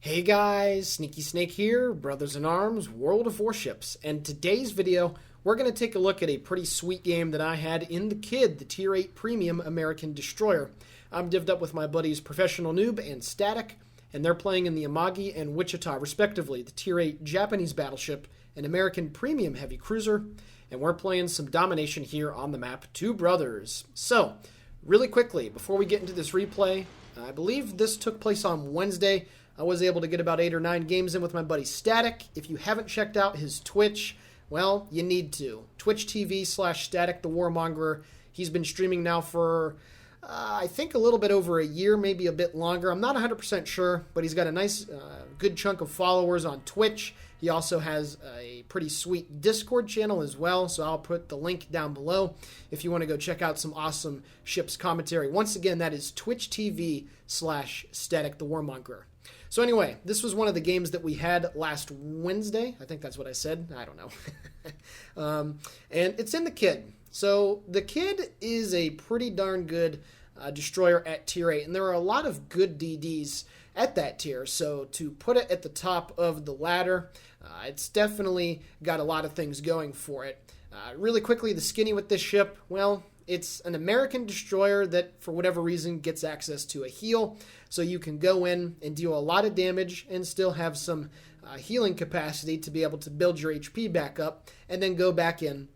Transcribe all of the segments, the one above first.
Hey guys, Sneaky Snake here, brothers in arms, World of Warships, and today's video we're going to take a look at a pretty sweet game that I had in the Kid, the Tier 8 Premium American Destroyer. I'm divvied up with my buddies Professional Noob and Static, and they're playing in the Amagi and Wichita respectively, the Tier 8 Japanese battleship and American Premium Heavy Cruiser, and we're playing some domination here on the map, Two Brothers. So, really quickly, before we get into this replay, I believe this took place on Wednesday. I was able to get about 8 or 9 games in with my buddy Static. If you haven't checked out his Twitch, well, you need to. Twitch TV/Static the Warmonger. He's been streaming now for, I think, a little bit over a year, maybe a bit longer. I'm not 100% sure, but he's got a nice, good chunk of followers on Twitch. He also has a pretty sweet Discord channel as well, so I'll put the link down below if you want to go check out some awesome ships commentary. Once again, that is Twitch TV/Static the Warmonger. So anyway, this was one of the games that we had last Wednesday. I think that's what I said. I don't know. And it's in the Kid. So the Kid is a pretty darn good destroyer at Tier 8. And there are a lot of good DDs at that tier. So to put it at the top of the ladder, it's definitely got a lot of things going for it. Really quickly, the skinny with this ship, well, it's an American destroyer that, for whatever reason, gets access to a heal. So you can go in and deal a lot of damage and still have some healing capacity to be able to build your HP back up and then go back in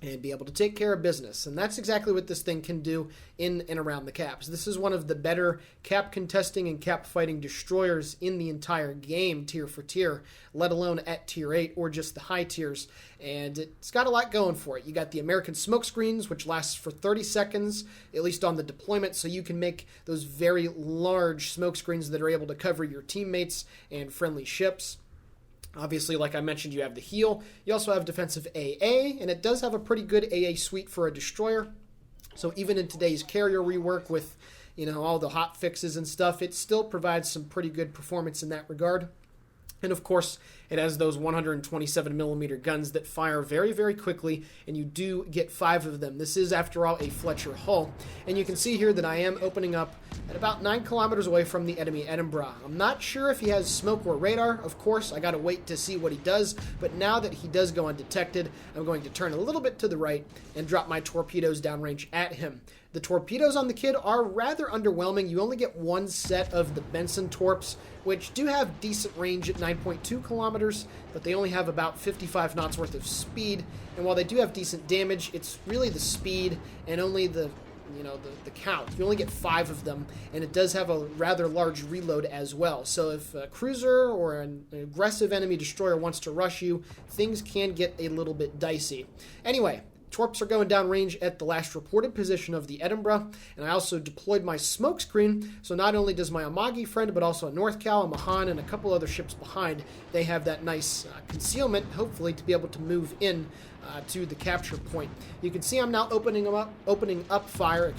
and be able to take care of business. And that's exactly what this thing can do in and around the caps. This is one of the better cap contesting and cap fighting destroyers in the entire game, tier for tier, let alone at tier 8 or just the high tiers. And it's got a lot going for it. You got the American smoke screens, which lasts for 30 seconds, at least on the deployment, so you can make those very large smoke screens that are able to cover your teammates and friendly ships. Obviously, like I mentioned, you have the heal. You also have defensive AA, and it does have a pretty good AA suite for a destroyer. So even in today's carrier rework with, all the hot fixes and stuff, it still provides some pretty good performance in that regard. And of course, it has those 127mm guns that fire very, very quickly, and you do get 5 of them. This is, after all, a Fletcher hull. And you can see here that I am opening up at about 9 kilometers away from the enemy Edinburgh. I'm not sure if he has smoke or radar. Of course, I got to wait to see what he does. But now that he does go undetected, I'm going to turn a little bit to the right and drop my torpedoes downrange at him. The torpedoes on the Kid are rather underwhelming. You only get 1 set of the Benson torps, which do have decent range at 9.2 kilometers, but they only have about 55 knots worth of speed. And while they do have decent damage, it's really the speed and only the count. You only get 5 of them, and it does have a rather large reload as well. So if a cruiser or an aggressive enemy destroyer wants to rush you, things can get a little bit dicey. Anyway, torps are going down range at the last reported position of the Edinburgh, and I also deployed my smoke screen, so not only does my Amagi friend, but also a North Cal, a Mahan, and a couple other ships behind, they have that nice concealment, hopefully, to be able to move in to the capture point. You can see I'm now opening up fire,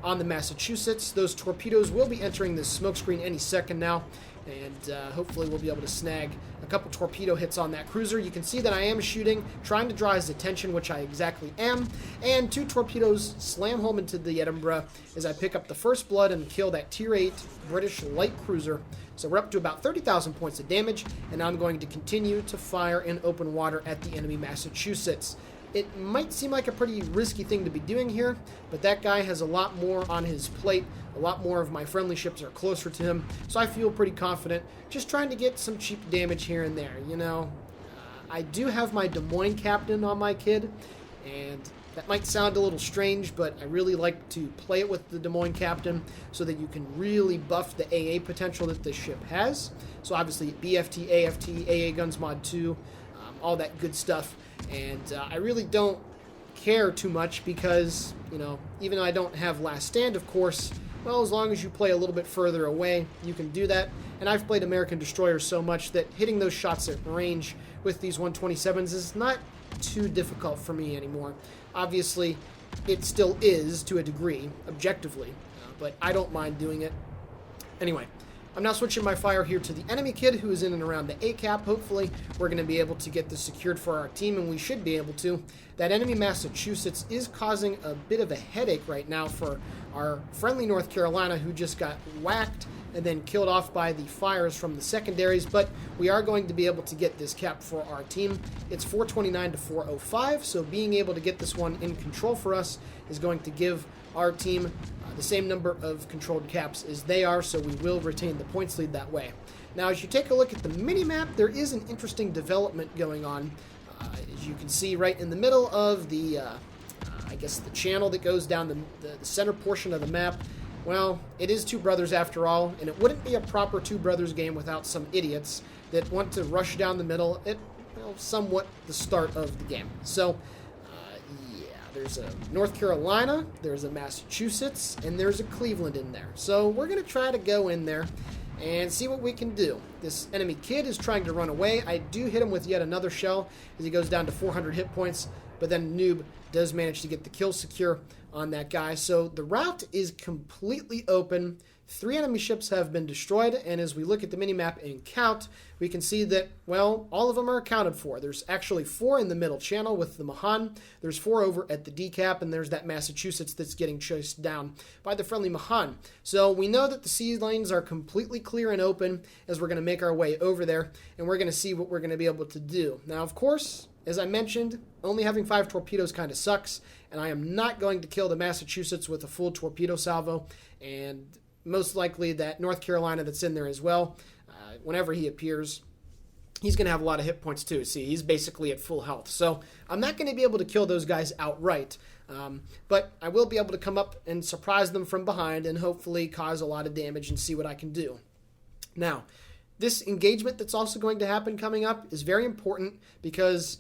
on the Massachusetts. Those torpedoes will be entering this smoke screen any second now, and hopefully we'll be able to snag a couple torpedo hits on that cruiser. You can see that I am shooting, trying to draw his attention, which I exactly am, and 2 torpedoes slam home into the Edinburgh as I pick up the first blood and kill that Tier 8 British light cruiser. So we're up to about 30,000 points of damage, and I'm going to continue to fire in open water at the enemy Massachusetts. It might seem like a pretty risky thing to be doing here, but that guy has a lot more on his plate. A lot more of my friendly ships are closer to him, so I feel pretty confident just trying to get some cheap damage here and there, I do have my Des Moines captain on my Kid, and that might sound a little strange, but I really like to play it with the Des Moines captain so that you can really buff the AA potential that this ship has. So obviously BFT, AFT, AA Guns Mod 2, all that good stuff. And I really don't care too much because, even though I don't have Last Stand, of course, well, as long as you play a little bit further away, you can do that. And I've played American Destroyers so much that hitting those shots at range with these 127s is not too difficult for me anymore. Obviously, it still is to a degree, objectively, but I don't mind doing it. Anyway, I'm now switching my fire here to the enemy kid who is in and around the A cap. Hopefully, we're going to be able to get this secured for our team, and we should be able to. That enemy Massachusetts is causing a bit of a headache right now for our friendly North Carolina, who just got whacked and then killed off by the fires from the secondaries, but we are going to be able to get this cap for our team. It's 429 to 405, so being able to get this one in control for us is going to give our team the same number of controlled caps as they are, so we will retain the points lead that way. Now, as you take a look at the mini-map, there is an interesting development going on. As you can see right in the middle of the, I guess the channel that goes down the center portion of the map, well, it is Two Brothers after all, and it wouldn't be a proper Two Brothers game without some idiots that want to rush down the middle at, well, somewhat the start of the game. So, yeah, there's a North Carolina, there's a Massachusetts, and there's a Cleveland in there. So we're going to try to go in there and see what we can do. This enemy kid is trying to run away. I do hit him with yet another shell as he goes down to 400 hit points, but then Noob does manage to get the kill secure on that guy. So the route is completely open. 3 enemy ships have been destroyed, and as we look at the minimap and count, we can see that, well, all of them are accounted for. There's actually 4 in the middle channel with the Mahan. There's 4 over at the D cap, and there's that Massachusetts that's getting chased down by the friendly Mahan. So we know that the sea lanes are completely clear and open as we're going to make our way over there, and we're going to see what we're going to be able to do. Now, of course, as I mentioned, only having 5 torpedoes kind of sucks, and I am not going to kill the Massachusetts with a full torpedo salvo, and most likely that North Carolina that's in there as well, whenever he appears, he's going to have a lot of hit points too. See, he's basically at full health. So I'm not going to be able to kill those guys outright, but I will be able to come up and surprise them from behind and hopefully cause a lot of damage and see what I can do. Now, this engagement that's also going to happen coming up is very important because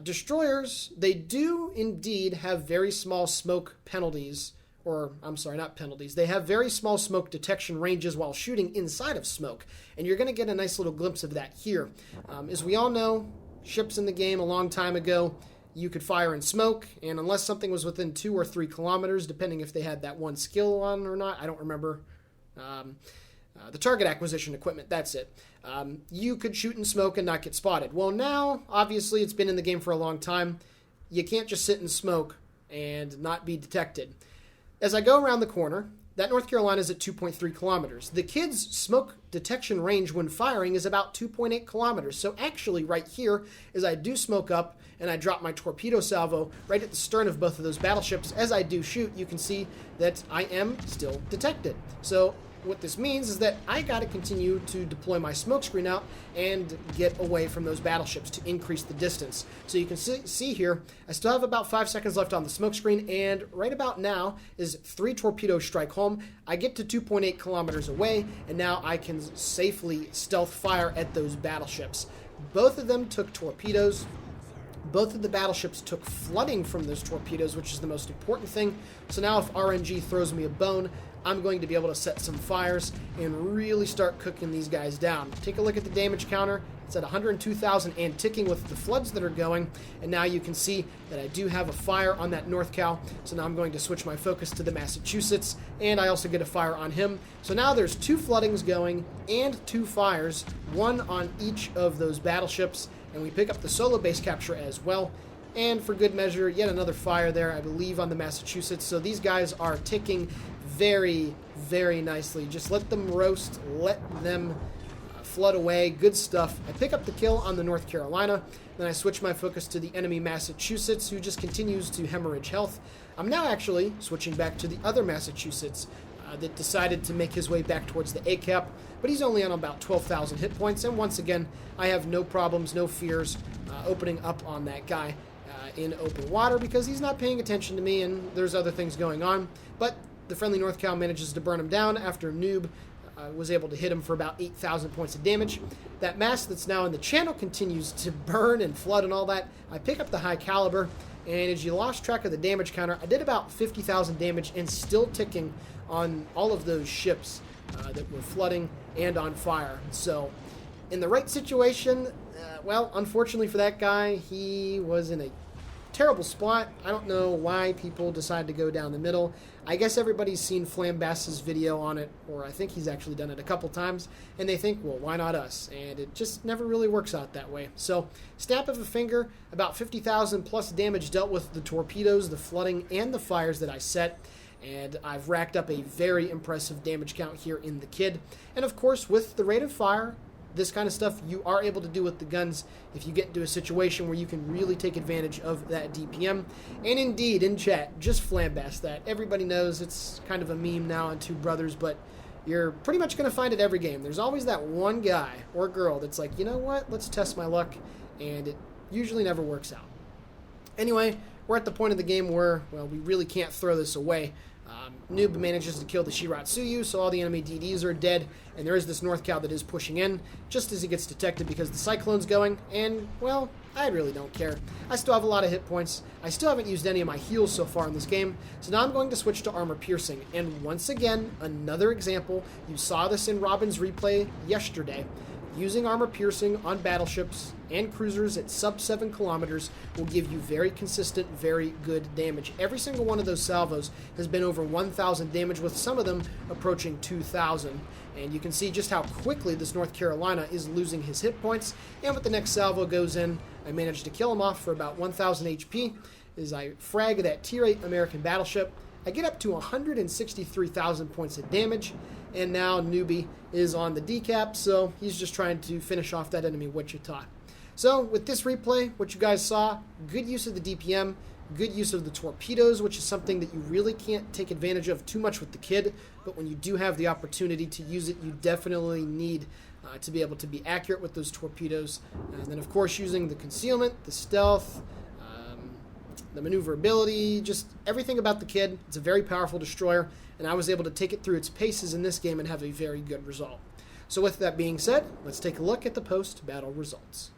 destroyers, they do indeed have very small smoke penalties, or I'm sorry, not penalties. They have very small smoke detection ranges while shooting inside of smoke, and you're going to get a nice little glimpse of that here. As we all know, ships in the game a long time ago, you could fire in smoke, and unless something was within 2 or 3 kilometers, depending if they had that one skill on or not, I don't remember. The target acquisition equipment, that's it. You could shoot in smoke and not get spotted. Well, now, obviously, it's been in the game for a long time. You can't just sit in smoke and not be detected. As I go around the corner, that North Carolina is at 2.3 kilometers. The kid's smoke detection range when firing is about 2.8 kilometers. So actually, right here, as I do smoke up and I drop my torpedo salvo right at the stern of both of those battleships, as I do shoot, you can see that I am still detected. So what this means is that I got to continue to deploy my smoke screen out and get away from those battleships to increase the distance. So you can see here, I still have about 5 seconds left on the smoke screen, and right about now is 3 torpedoes strike home. I get to 2.8 kilometers away, and now I can safely stealth fire at those battleships. Both of them took torpedoes. Both of the battleships took flooding from those torpedoes, which is the most important thing. So now if RNG throws me a bone, I'm going to be able to set some fires and really start cooking these guys down. Take a look at the damage counter. It's at 102,000 and ticking with the floods that are going. And now you can see that I do have a fire on that North Cal. So now I'm going to switch my focus to the Massachusetts, and I also get a fire on him. So now there's 2 floodings going and 2 fires, 1 on each of those battleships. And we pick up the solo base capture as well. And for good measure, yet another fire there, I believe, on the Massachusetts. So these guys are ticking very, very nicely. Just let them roast, let them flood away. Good stuff. I pick up the kill on the North Carolina. Then I switch my focus to the enemy Massachusetts, who just continues to hemorrhage health. I'm now actually switching back to the other Massachusetts that decided to make his way back towards the A cap, but he's only on about 12,000 hit points. And once again, I have no problems, no fears opening up on that guy in open water because he's not paying attention to me and there's other things going on. But the friendly North Cal manages to burn him down after Noob was able to hit him for about 8,000 points of damage. That mast that's now in the channel continues to burn and flood and all that. I pick up the high caliber, and as you lost track of the damage counter, I did about 50,000 damage and still ticking on all of those ships that were flooding and on fire. So in the right situation, well, unfortunately for that guy, he was in a terrible spot. I don't know why people decide to go down the middle. I guess everybody's seen Flambass's video on it, or I think he's actually done it a couple times, and they think, well, why not us? And it just never really works out that way. So, snap of a finger, about 50,000 plus damage dealt with the torpedoes, the flooding, and the fires that I set. And I've racked up a very impressive damage count here in the Kid. And of course, with the rate of fire, this kind of stuff you are able to do with the guns if you get into a situation where you can really take advantage of that DPM. And indeed, in chat, just Flambass that. Everybody knows it's kind of a meme now on Two Brothers, but you're pretty much going to find it every game. There's always that one guy or girl that's like, you know what, let's test my luck, and it usually never works out. Anyway, we're at the point of the game where, well, we really can't throw this away. Noob manages to kill the Shiratsuyu, so all the enemy DDs are dead, and there is this North Cow that is pushing in, just as he gets detected because the Cyclone's going, and, well, I really don't care. I still have a lot of hit points. I still haven't used any of my heals so far in this game, so now I'm going to switch to Armor Piercing, and once again, another example, you saw this in Robin's replay yesterday. Using Armor Piercing on battleships and cruisers at sub 7 kilometers will give you very consistent, very good damage. Every single one of those salvos has been over 1,000 damage, with some of them approaching 2,000. And you can see just how quickly this North Carolina is losing his hit points. And with the next salvo goes in, I managed to kill him off for about 1,000 HP as I frag that Tier 8 American battleship. I get up to 163,000 points of damage, and now Newbie is on the decap, so he's just trying to finish off that enemy Wichita. So with this replay, what you guys saw, good use of the DPM, good use of the torpedoes, which is something that you really can't take advantage of too much with the Kid, but when you do have the opportunity to use it, you definitely need to be able to be accurate with those torpedoes. And then of course using the concealment, the stealth, the maneuverability, just everything about the Kid. It's a very powerful destroyer, and I was able to take it through its paces in this game and have a very good result. So with that being said, let's take a look at the post-battle results.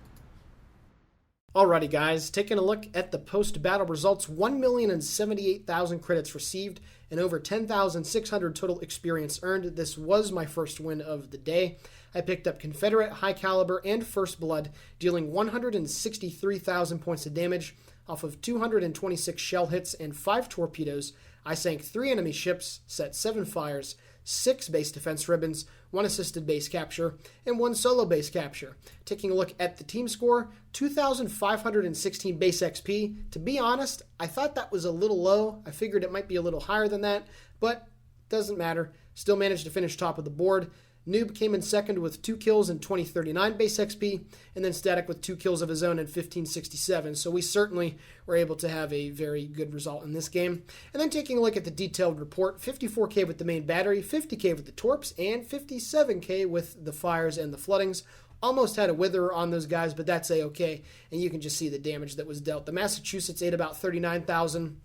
Alrighty guys, taking a look at the post-battle results, 1,078,000 credits received and over 10,600 total experience earned. This was my first win of the day. I picked up Confederate, High Caliber, and First Blood, dealing 163,000 points of damage off of 226 shell hits and 5 torpedoes. I sank 3 enemy ships, set 7 fires, 6 base defense ribbons, 1 assisted base capture, and 1 solo base capture. Taking a look at the team score, 2,516 base XP. To be honest, I thought that was a little low. I figured it might be a little higher than that, but doesn't matter. Still managed to finish top of the board. Noob came in second with 2 kills and 2039 base XP, and then Static with 2 kills of his own and 1567. So we certainly were able to have a very good result in this game. And then taking a look at the detailed report, 54k with the main battery, 50k with the torps, and 57k with the fires and the floodings. Almost had a wither on those guys, but that's a-okay. And you can just see the damage that was dealt. The Massachusetts ate about 39,000.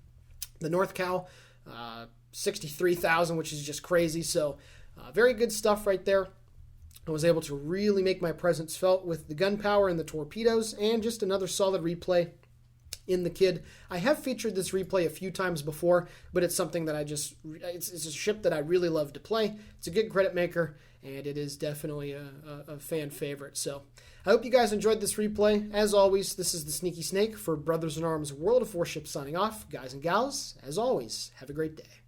The North Cow, 63,000, which is just crazy. So very good stuff right there. I was able to really make my presence felt with the gunpowder and the torpedoes, and just another solid replay in the Kid. I have featured this replay a few times before, but it's something that it's a ship that I really love to play. It's a good credit maker, and it is definitely a fan favorite. So I hope you guys enjoyed this replay. As always, this is the Sneaky Snake for Brothers in Arms World of Warships signing off. Guys and gals, as always, have a great day.